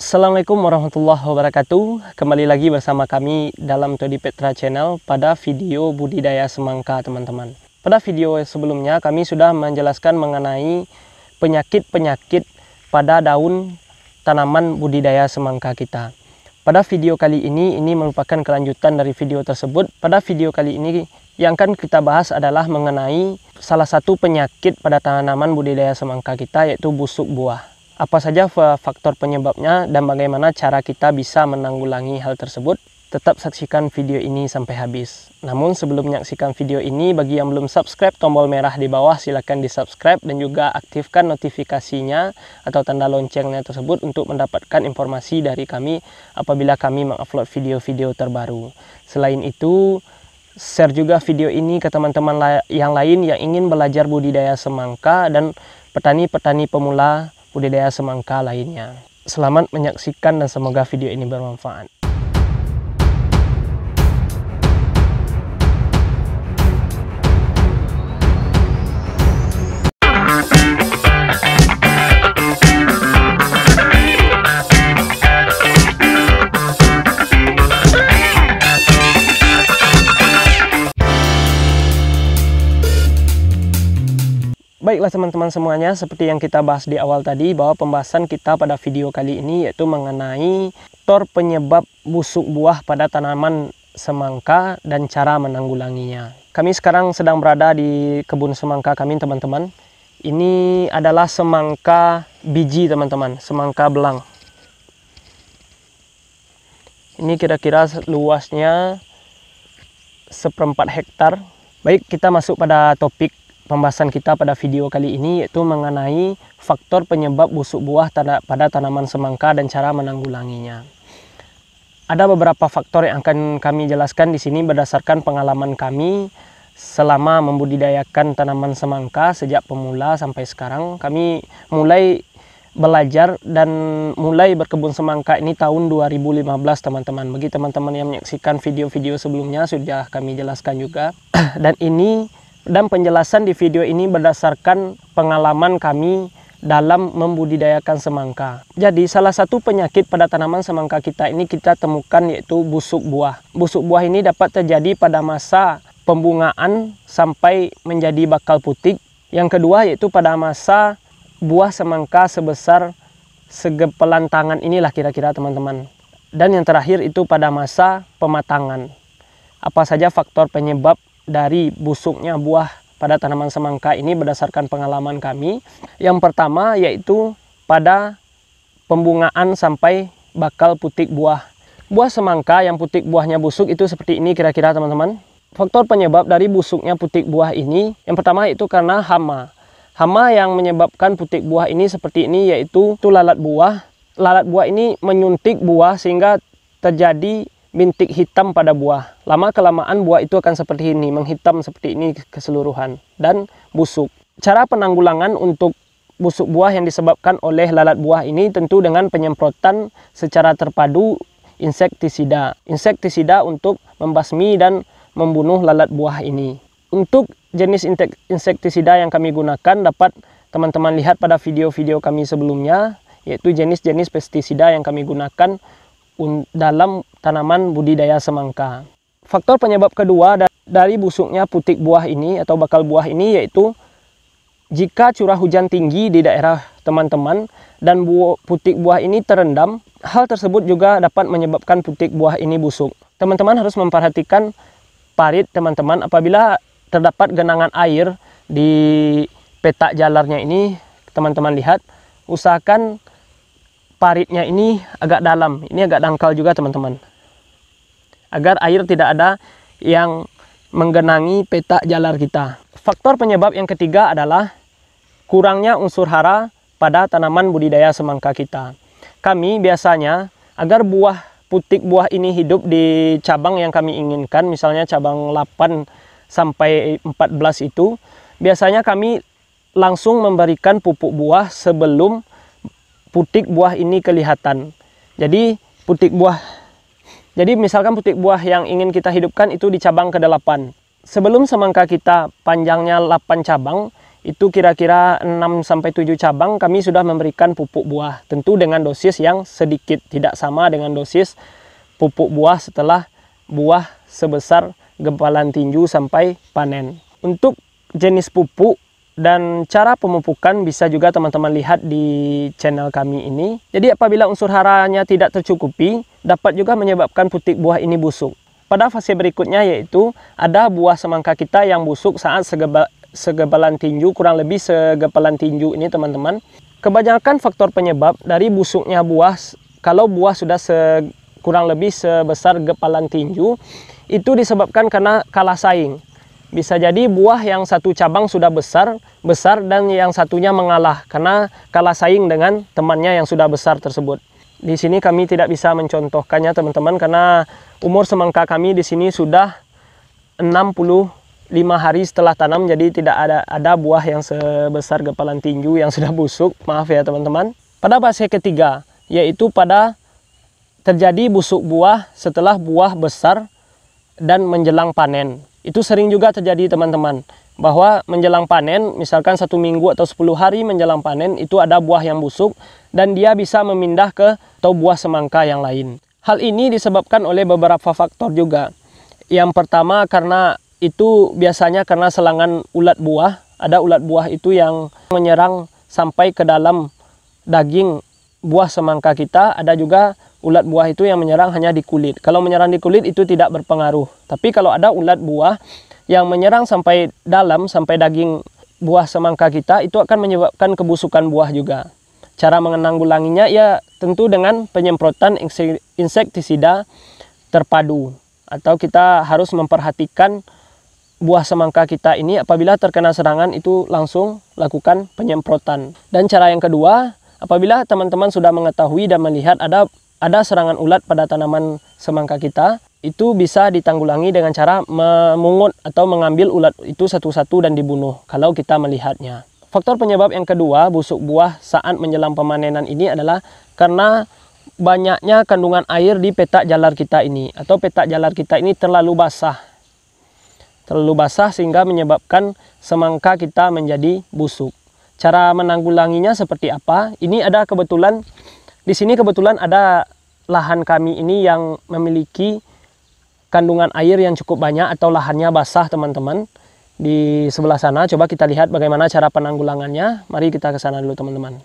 Assalamualaikum warahmatullahi wabarakatuh. Kembali lagi bersama kami dalam Todi Petra Channel pada video budidaya semangka, teman-teman. Pada video sebelumnya kami sudah menjelaskan mengenai penyakit-penyakit pada daun tanaman budidaya semangka kita. Pada video kali ini merupakan kelanjutan dari video tersebut. Pada video kali ini yang akan kita bahas adalah mengenai salah satu penyakit pada tanaman budidaya semangka kita, yaitu busuk buah. Apa saja faktor penyebabnya dan bagaimana cara kita bisa menanggulangi hal tersebut? Tetap saksikan video ini sampai habis. Namun sebelum menyaksikan video ini, bagi yang belum subscribe, tombol merah di bawah silakan di subscribe dan juga aktifkan notifikasinya atau tanda loncengnya tersebut untuk mendapatkan informasi dari kami apabila kami mengupload video-video terbaru. Selain itu, share juga video ini ke teman-teman yang lain yang ingin belajar budidaya semangka dan petani-petani pemula budidaya semangka lainnya. Selamat menyaksikan dan semoga video ini bermanfaat. Baiklah teman-teman semuanya, seperti yang kita bahas di awal tadi, bahwa pembahasan kita pada video kali ini yaitu mengenai faktor penyebab busuk buah pada tanaman semangka dan cara menanggulanginya. Kami sekarang sedang berada di kebun semangka kami, teman-teman. Ini adalah semangka biji, teman-teman, semangka belang. Ini kira-kira luasnya 1/4 hektar. Baik, kita masuk pada topik pembahasan kita pada video kali ini, yaitu mengenai faktor penyebab busuk buah pada tanaman semangka dan cara menanggulanginya. Ada beberapa faktor yang akan kami jelaskan di sini berdasarkan pengalaman kami selama membudidayakan tanaman semangka sejak pemula sampai sekarang. Kami mulai belajar dan mulai berkebun semangka ini tahun 2015, teman-teman. Bagi teman-teman yang menyaksikan video-video sebelumnya sudah kami jelaskan juga. Dan penjelasan di video ini berdasarkan pengalaman kami dalam membudidayakan semangka. Jadi salah satu penyakit pada tanaman semangka kita ini kita temukan yaitu busuk buah. Busuk buah ini dapat terjadi pada masa pembungaan sampai menjadi bakal putik. Yang kedua yaitu pada masa buah semangka sebesar segepelan tangan inilah kira-kira, teman-teman. Dan yang terakhir itu pada masa pematangan. Apa saja faktor penyebab dari busuknya buah pada tanaman semangka ini berdasarkan pengalaman kami? Yang pertama yaitu pada pembungaan sampai bakal putik buah. Buah semangka yang putik buahnya busuk itu seperti ini kira-kira, teman-teman. Faktor penyebab dari busuknya putik buah ini yang pertama yaitu karena hama. Hama yang menyebabkan putik buah ini seperti ini yaitu lalat buah. Lalat buah ini menyuntik buah sehingga terjadi bintik hitam pada buah. Lama-kelamaan buah itu akan seperti ini, menghitam seperti ini keseluruhan dan busuk. Cara penanggulangan untuk busuk buah yang disebabkan oleh lalat buah ini tentu dengan penyemprotan secara terpadu insektisida. Insektisida untuk membasmi dan membunuh lalat buah ini. Untuk jenis insektisida yang kami gunakan dapat teman-teman lihat pada video-video kami sebelumnya, yaitu jenis-jenis pestisida yang kami gunakan dalam tanaman budidaya semangka. Faktor penyebab kedua dari busuknya putik buah ini atau bakal buah ini yaitu jika curah hujan tinggi di daerah teman-teman dan putik buah ini terendam, hal tersebut juga dapat menyebabkan putik buah ini busuk. Teman-teman harus memperhatikan parit teman-teman. Apabila terdapat genangan air di petak jalarnya ini, teman-teman lihat, usahakan paritnya ini agak dalam, ini agak dangkal juga, teman-teman, agar air tidak ada yang menggenangi petak jalar kita. Faktor penyebab yang ketiga adalah kurangnya unsur hara pada tanaman budidaya semangka kita. Kami biasanya agar putik buah ini hidup di cabang yang kami inginkan, misalnya cabang 8 sampai 14 itu, biasanya kami langsung memberikan pupuk buah sebelum putik buah ini kelihatan. Jadi misalkan putik buah yang ingin kita hidupkan itu di cabang ke-8. Sebelum semangka kita panjangnya 8 cabang, itu kira-kira 6-7 cabang kami sudah memberikan pupuk buah. Tentu dengan dosis yang sedikit, tidak sama dengan dosis pupuk buah setelah buah sebesar gempalan tinju sampai panen. Untuk jenis pupuk dan cara pemupukan bisa juga teman-teman lihat di channel kami ini. Jadi apabila unsur haranya tidak tercukupi, dapat juga menyebabkan putik buah ini busuk. Pada fase berikutnya yaitu ada buah semangka kita yang busuk saat segempalan tinju, kurang lebih segempalan tinju ini teman-teman. Kebanyakan faktor penyebab dari busuknya buah, kalau buah sudah kurang lebih sebesar gempalan tinju, itu disebabkan karena kalah saing. Bisa jadi buah yang satu cabang sudah besar dan yang satunya mengalah karena kalah saing dengan temannya yang sudah besar tersebut. Di sini kami tidak bisa mencontohkannya teman-teman karena umur semangka kami di sini sudah 65 hari setelah tanam, jadi tidak ada buah yang sebesar gempalan tinju yang sudah busuk. Maaf ya teman-teman. Pada fase ketiga yaitu pada terjadi busuk buah setelah buah besar dan menjelang panen. Itu sering juga terjadi teman-teman, bahwa menjelang panen, misalkan 1 minggu atau 10 hari menjelang panen, itu ada buah yang busuk dan dia bisa memindah ke atau buah semangka yang lain. Hal ini disebabkan oleh beberapa faktor juga. Yang pertama karena itu biasanya karena serangan ulat buah. Ada ulat buah itu yang menyerang sampai ke dalam daging buah semangka kita. Ada juga ulat buah itu yang menyerang hanya di kulit. Kalau menyerang di kulit itu tidak berpengaruh. Tapi kalau ada ulat buah yang menyerang sampai dalam, sampai daging buah semangka kita, itu akan menyebabkan kebusukan buah juga. Cara menanggulanginya ya tentu dengan penyemprotan insektisida terpadu. Atau kita harus memperhatikan buah semangka kita ini apabila terkena serangan itu langsung lakukan penyemprotan. Dan cara yang kedua, apabila teman-teman sudah mengetahui dan melihat ada serangan ulat pada tanaman semangka kita, itu bisa ditanggulangi dengan cara memungut atau mengambil ulat itu satu-satu dan dibunuh kalau kita melihatnya. Faktor penyebab yang kedua busuk buah saat menjelang pemanenan ini adalah karena banyaknya kandungan air di petak jalar kita ini, atau petak jalar kita ini terlalu basah sehingga menyebabkan semangka kita menjadi busuk. Cara menanggulanginya seperti apa? Ini ada kebetulan di sini ada lahan kami ini yang memiliki kandungan air yang cukup banyak atau lahannya basah teman-teman. Di sebelah sana coba kita lihat bagaimana cara penanggulangannya. Mari kita ke sana dulu teman-teman.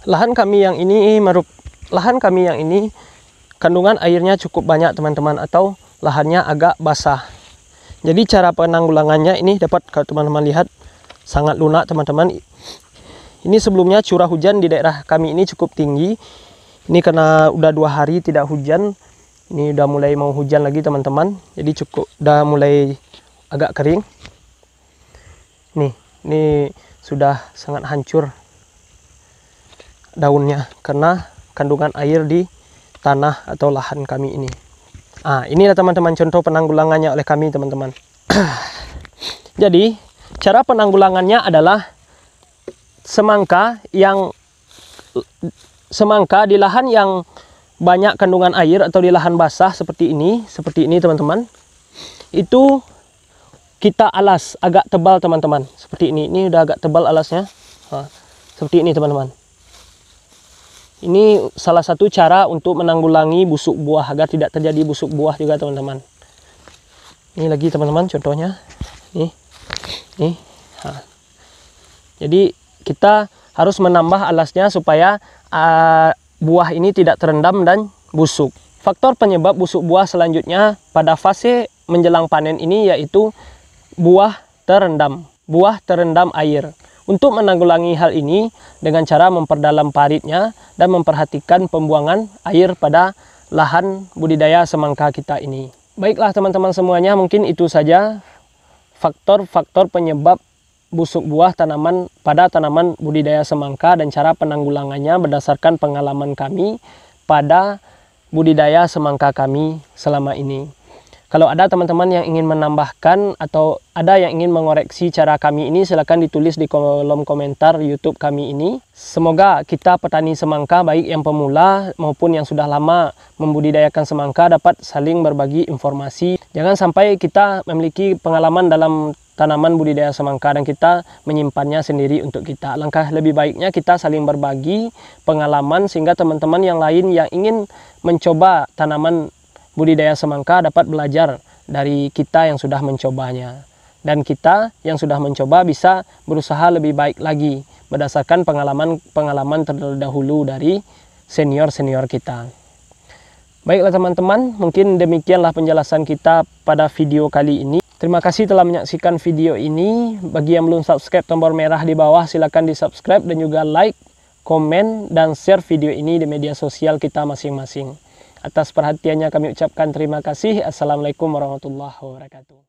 Lahan kami yang ini kandungan airnya cukup banyak teman-teman, atau lahannya agak basah. Jadi cara penanggulangannya ini dapat kalau teman-teman lihat sangat lunak teman-teman. Ini sebelumnya curah hujan di daerah kami ini cukup tinggi. Ini karena udah 2 hari tidak hujan. Ini udah mulai mau hujan lagi teman-teman. Jadi udah mulai agak kering. Ini sudah sangat hancur daunnya karena kandungan air di tanah atau lahan kami ini. Inilah teman-teman contoh penanggulangannya oleh kami teman-teman. Jadi cara penanggulangannya adalah semangka di lahan yang banyak kandungan air atau di lahan basah seperti ini teman-teman, itu kita alas agak tebal teman-teman, seperti ini. Ini udah agak tebal alasnya, seperti ini teman-teman. Ini salah satu cara untuk menanggulangi busuk buah agar tidak terjadi busuk buah juga teman-teman. Ini lagi teman-teman contohnya. Nih. Jadi kita harus menambah alasnya supaya buah ini tidak terendam dan busuk. Faktor penyebab busuk buah selanjutnya pada fase menjelang panen ini yaitu buah terendam air. Untuk menanggulangi hal ini dengan cara memperdalam paritnya dan memperhatikan pembuangan air pada lahan budidaya semangka kita ini. Baiklah teman-teman semuanya, mungkin itu saja faktor-faktor penyebab busuk buah pada tanaman budidaya semangka dan cara penanggulangannya berdasarkan pengalaman kami pada budidaya semangka kami selama ini. Kalau ada teman-teman yang ingin menambahkan atau ada yang ingin mengoreksi cara kami ini, silakan ditulis di kolom komentar YouTube kami ini. Semoga kita petani semangka, baik yang pemula maupun yang sudah lama membudidayakan semangka, dapat saling berbagi informasi. Jangan sampai kita memiliki pengalaman dalam tanaman budidaya semangka dan kita menyimpannya sendiri untuk kita. Langkah lebih baiknya kita saling berbagi pengalaman sehingga teman-teman yang lain yang ingin mencoba tanaman budidaya semangka dapat belajar dari kita yang sudah mencobanya. Dan kita yang sudah mencoba bisa berusaha lebih baik lagi berdasarkan pengalaman terdahulu dari senior-senior kita. Baiklah teman-teman, mungkin demikianlah penjelasan kita pada video kali ini. Terima kasih telah menyaksikan video ini. Bagi yang belum subscribe, tombol merah di bawah silakan di subscribe dan juga like, komen, dan share video ini di media sosial kita masing-masing. Atas perhatiannya kami ucapkan terima kasih. Assalamualaikum warahmatullahi wabarakatuh.